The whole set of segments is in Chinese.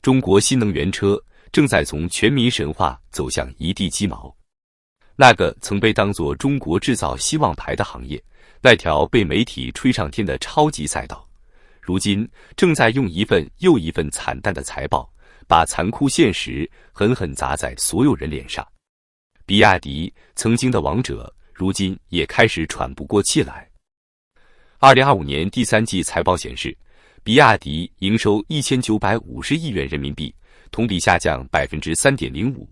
中國新能源車正在從全民神話走向一地雞毛。那個曾被當作中國製造希望牌的行業，那條被媒體吹上天的超級賽道，如今正在用一份又一份慘淡的財報，把殘酷現實狠狠砸在所有人臉上。比亞迪曾經的王者，如今也開始喘不過氣來。2025年第三季財報顯示，比亞迪營收1950億元人民幣，同比下降 3.05%，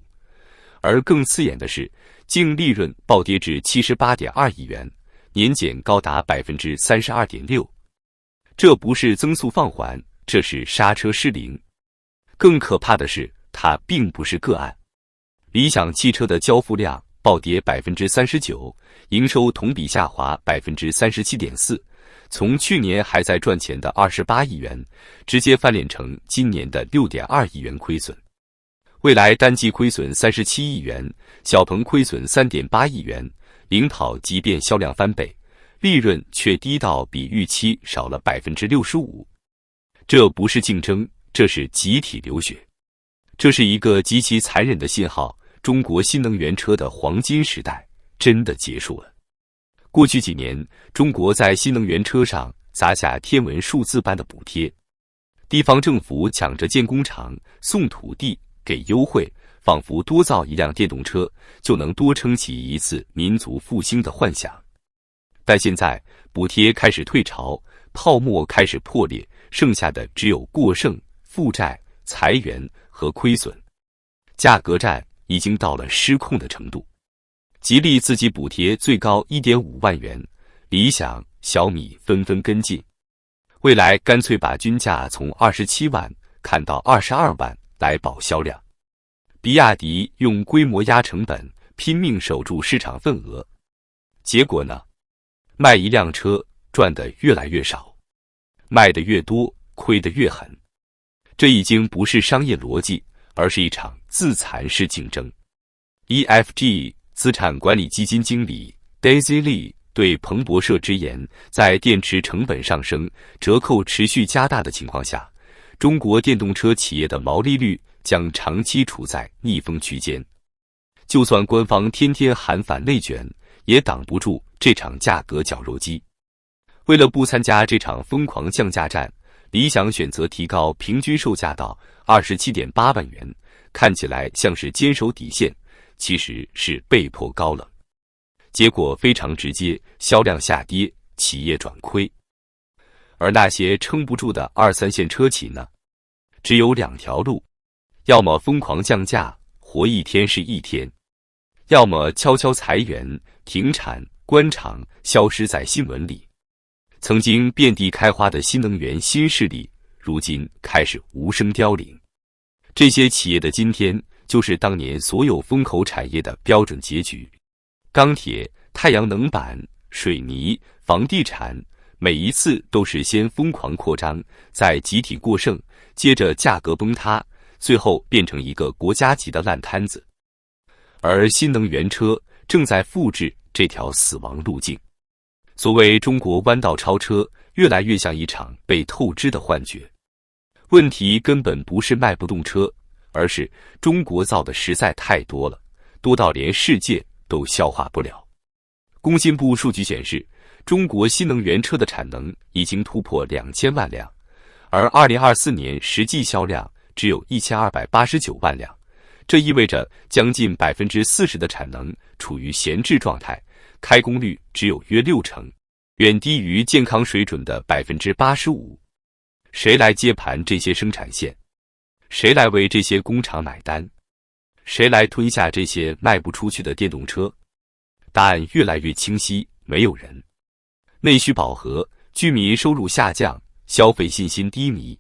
而更刺眼的是，淨利潤暴跌至 78.2 億元，年減高達 32.6%。 這不是增速放緩，這是剎車失靈。更可怕的是，它並不是個案。理想汽車的交付量暴跌 39%， 營收同比下滑 37.4%， 從去年還在賺錢的28億元，直接翻臉成今年的 6.2 億元虧損。蔚來單季虧損37億元，小鵬虧損 3.8 億元，領跑即便銷量翻倍，利潤卻低到比預期少了 65%。 這不是競爭，這是集體流血。這是一個極其殘忍的信號，中國新能源車的黃金時代真的結束了。過去幾年，中國在新能源車上砸下天文數字般的補貼，地方政府搶着建工廠、送土地、給優惠，仿佛多造一輛電動車就能多撐起一次民族復興的幻想。但現在補貼開始退潮，泡沫開始破裂，剩下的只有過剩、負債、裁員和虧損。價格戰已經到了失控的程度。吉利自己補貼最高 1.5 萬元，理想、小米紛紛跟進。蔚來乾脆把均價從27萬砍到22萬來保銷量。比亞迪用規模壓成本，拼命守住市場份額。結果呢？賣一輛車賺得越來越少，賣得越多虧得越狠。這已經不是商業邏輯，而是一場自殘式競爭。EFG 資產管理基金經理 Daisy Lee 對彭博社直言，在電池成本上升、折扣持續加大的情況下，中國電動車企業的毛利率將長期處在逆風區間。就算官方天天喊反內卷，也擋不住這場價格絞肉機。為了不參加這場瘋狂降價戰，理想選擇提高平均售價到 27.8 萬元，看起來像是堅守底線，其實是被迫高冷。結果非常直接，銷量下跌，企業轉虧。而那些撐不住的二三線車企呢？只有兩條路，要麼瘋狂降價，活一天是一天；要麼悄悄裁員、停產、關廠，消失在新聞裡。曾經遍地開花的新能源新勢力，如今開始無聲凋零。這些企業的今天，就是當年所有風口產業的標準結局。鋼鐵、太陽能板、水泥、房地產，每一次都是先瘋狂擴張，再集體過剩，接着價格崩塌，最後變成一個國家級的爛攤子。而新能源車正在複製這條死亡路徑。所謂中國彎道超車，越來越像一場被透支的幻覺。問題根本不是賣不動車，而是中國造的實在太多了，多到連世界都消化不了。工信部數據顯示，中國新能源車的產能已經突破2000萬輛，而2024年實際銷量只有1289萬輛，這意味着將近 40% 的產能處於閒置狀態，開工率只有約60%，遠低於健康水準的 85%。 誰來接盤這些生產線？誰來為這些工廠買單？誰來吞下這些賣不出去的電動車？答案越來越清晰，沒有人。內需飽和，居民收入下降，消費信心低迷，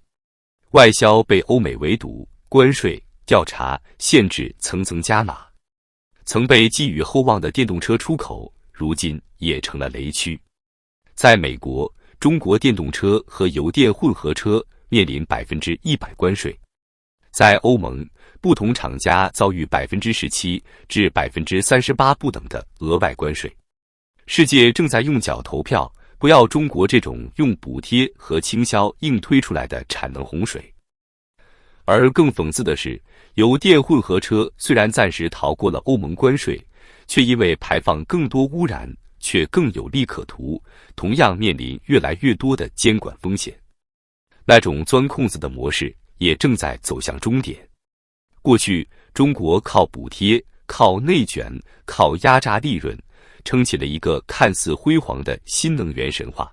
外銷被歐美圍堵，關稅、調查、限制層層加碼，曾被寄予厚望的電動車出口，如今也成了雷區。在美國，中國電動車和油電混合車面臨 100% 關稅。在歐盟，不同廠家遭遇 17% 至 38% 不等的額外關稅。世界正在用腳投票，不要中國這種用補貼和傾銷硬推出來的產能洪水。而更諷刺的是，油電混合車雖然暫時逃過了歐盟關稅，卻因為排放更多污染，卻更有利可圖，同樣面臨越來越多的監管風險。那種鑽空子的模式也正在走向終點。過去，中國靠補貼、靠內卷、靠壓榨利潤，撐起了一個看似輝煌的新能源神話。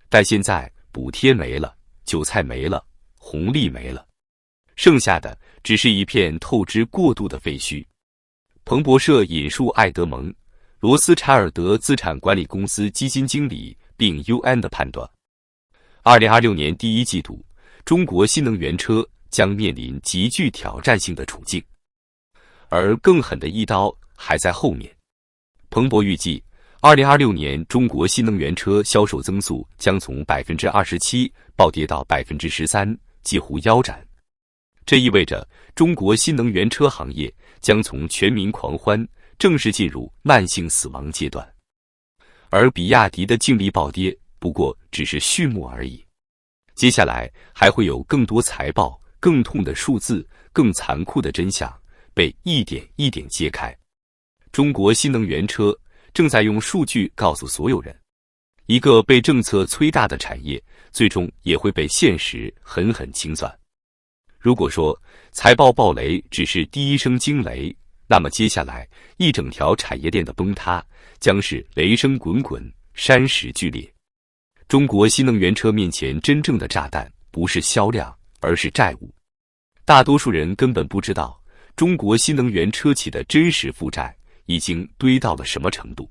但現在，補貼沒了，韭菜沒了，紅利沒了，剩下的只是一片透支過度的廢墟。彭博社引述艾德蒙·羅斯柴爾德資產管理公司基金經理並 UN 的判斷：2026年第一季度，中國新能源車將面臨極具挑戰性的處境，而更狠的一刀還在後面。彭博預計，2026年中國新能源車銷售增速將從 27% 暴跌到 13%， 幾乎腰斬。這意味着中國新能源車行業將從全民狂歡正式進入慢性死亡階段，而比亞迪的淨利暴跌不過只是序幕而已。接下來還會有更多財報、更痛的數字、更殘酷的真相被一點一點揭開。中國新能源車正在用數據告訴所有人，一個被政策催大的產業，最終也會被現實狠狠清算。如果說財報暴雷只是第一聲驚雷，那麼接下來一整條產業鏈的崩塌將是雷聲滾滾，山石劇烈。中國新能源車面前真正的炸彈不是銷量，而是債務。大多數人根本不知道中國新能源車企的真實負債已經堆到了什麼程度。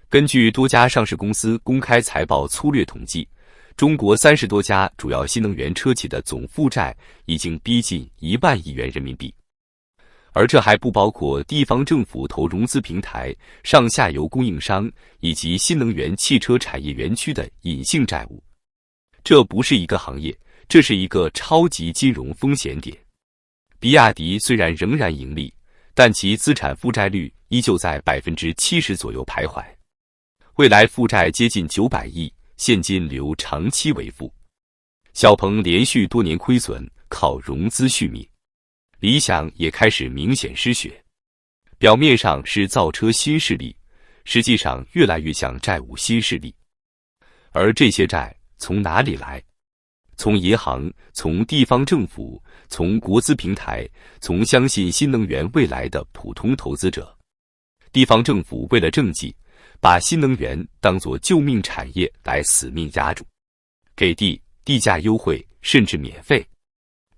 根據多家上市公司公開財報粗略統計，中國30多家主要新能源車企的總負債已經逼近1萬億元人民幣，而這還不包括地方政府投融資平台、上下游供應商以及新能源汽車產業園區的隱性債務。這不是一個行業，這是一個超級金融風險點。比亞迪雖然仍然盈利，但其資產負債率依舊在 70% 左右徘徊，未來負債接近900億，現金流長期為負。小鵬連續多年虧損，靠融資續命。理想也開始明顯失血，表面上是造車新勢力，實際上越來越像債務新勢力。而這些債從哪裡來？從銀行，從地方政府，從國資平台，從相信新能源未來的普通投資者。地方政府為了政績，把新能源當作救命產業來死命壓住，給地，地價優惠，甚至免費；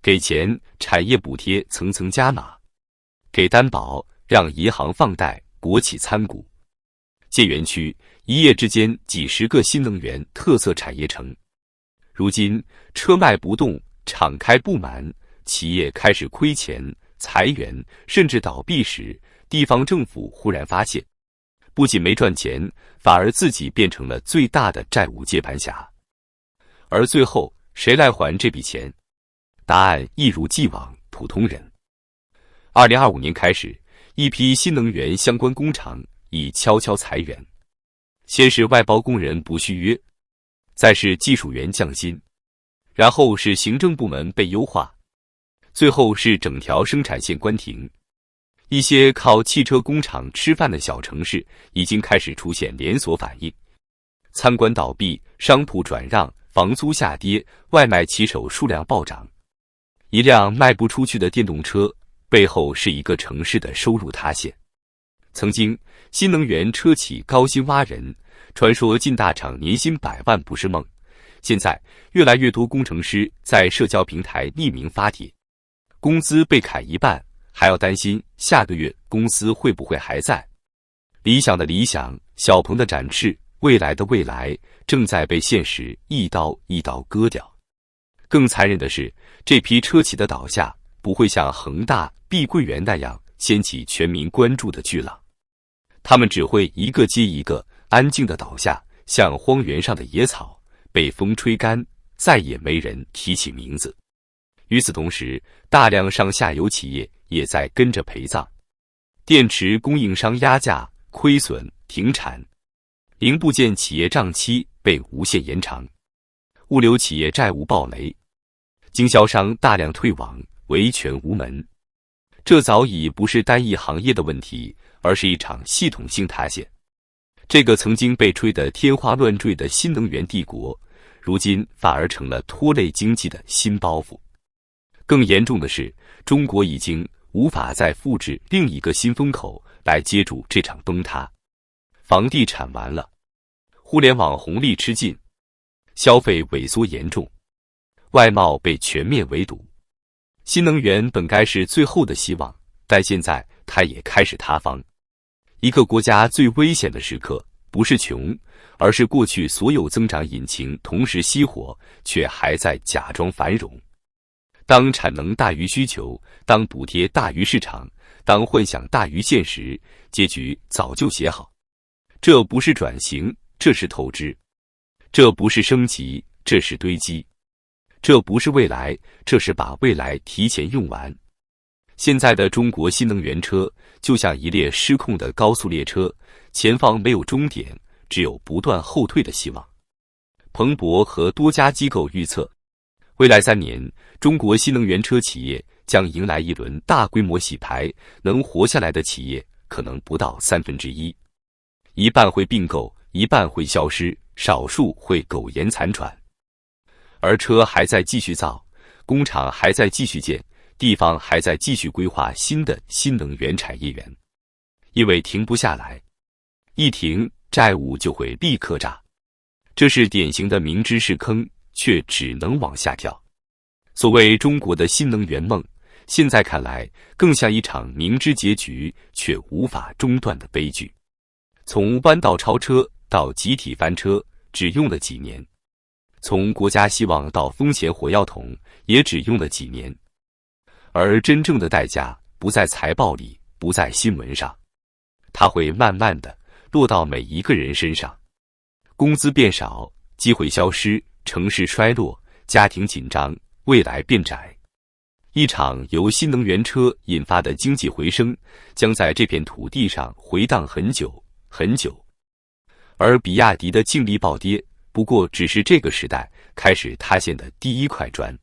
給錢，產業補貼層層加碼；給擔保，讓銀行放貸，國企參股。建園區，一夜之間幾十個新能源特色產業城。如今車賣不動，廠開不滿，企業開始虧錢、裁員，甚至倒閉時，地方政府忽然發現，不僅沒賺錢，反而自己變成了最大的債務接盤俠。而最後誰來還這筆錢？答案一如既往，普通人。2025年開始，一批新能源相關工廠已悄悄裁員，先是外包工人不續約，再是技術員降薪，然後是行政部門被優化，最後是整條生產線關停。一些靠汽車工廠吃飯的小城市已經開始出現連鎖反應，餐館倒閉，商鋪轉讓，房租下跌，外賣騎手數量暴漲。一輛賣不出去的電動車背後是一個城市的收入塌陷。曾經新能源車企高薪挖人，傳說進大廠年薪100萬不是夢，現在越來越多工程師在社交平台匿名發帖，工資被砍一半，還要擔心下個月公司會不會還在。理想的理想，小鵬的展翅，未來的未來，正在被現實一刀一刀割掉。更殘忍的是，這批車企的倒下不會像恆大、碧桂園那樣掀起全民關注的巨浪，他們只會一個接一個安靜地倒下，像荒原上的野草，被風吹乾，再也沒人提起名字。與此同時，大量上下游企業也在跟着陪葬，電池供應商壓價、虧損、停產，零部件企業賬期被無限延長，物流企業債務暴雷。經銷商大量退網，維權無門。這早已不是單一行業的問題，而是一場系統性塌陷。這個曾經被吹得天花亂墜的新能源帝國，如今反而成了拖累經濟的新包袱。更嚴重的是，中國已經無法再複製另一個新風口來接住這場崩塌。房地產完了，互聯網紅利吃盡，消費萎縮嚴重，外貿被全面圍堵。新能源本該是最後的希望，但現在它也開始塌方。一個國家最危險的時刻，不是窮，而是過去所有增長引擎同時熄火，卻還在假裝繁榮。當產能大於需求，當補貼大於市場，當幻想大於現實，結局早就寫好。這不是轉型，這是透支；這不是升級，這是堆積。這不是未來，這是把未來提前用完。現在的中國新能源車就像一列失控的高速列車，前方沒有終點，只有不斷後退的希望。彭博和多家機構預測，未來3年，中國新能源車企業將迎來一輪大規模洗牌，能活下來的企業可能不到1/3，一半會併購，一半會消失，少數會苟延殘喘。而車還在繼續造，工廠還在繼續建，地方還在繼續規劃新的新能源產業園，因為停不下來，一停債務就會立刻炸。這是典型的明知是坑，卻只能往下跳。所謂中國的新能源夢，現在看來更像一場明知結局卻無法中斷的悲劇。從彎道超車到集體翻車，只用了幾年。從國家希望到風險火藥桶，也只用了幾年。而真正的代價不在財報裡，不在新聞上，它會慢慢的落到每一個人身上。工資變少，機會消失，城市衰落，家庭緊張，未來變窄。一場由新能源車引發的經濟回升，將在這片土地上回盪很久很久。而比亞迪的淨利暴跌，不過只是這個時代開始塌陷的第一塊磚。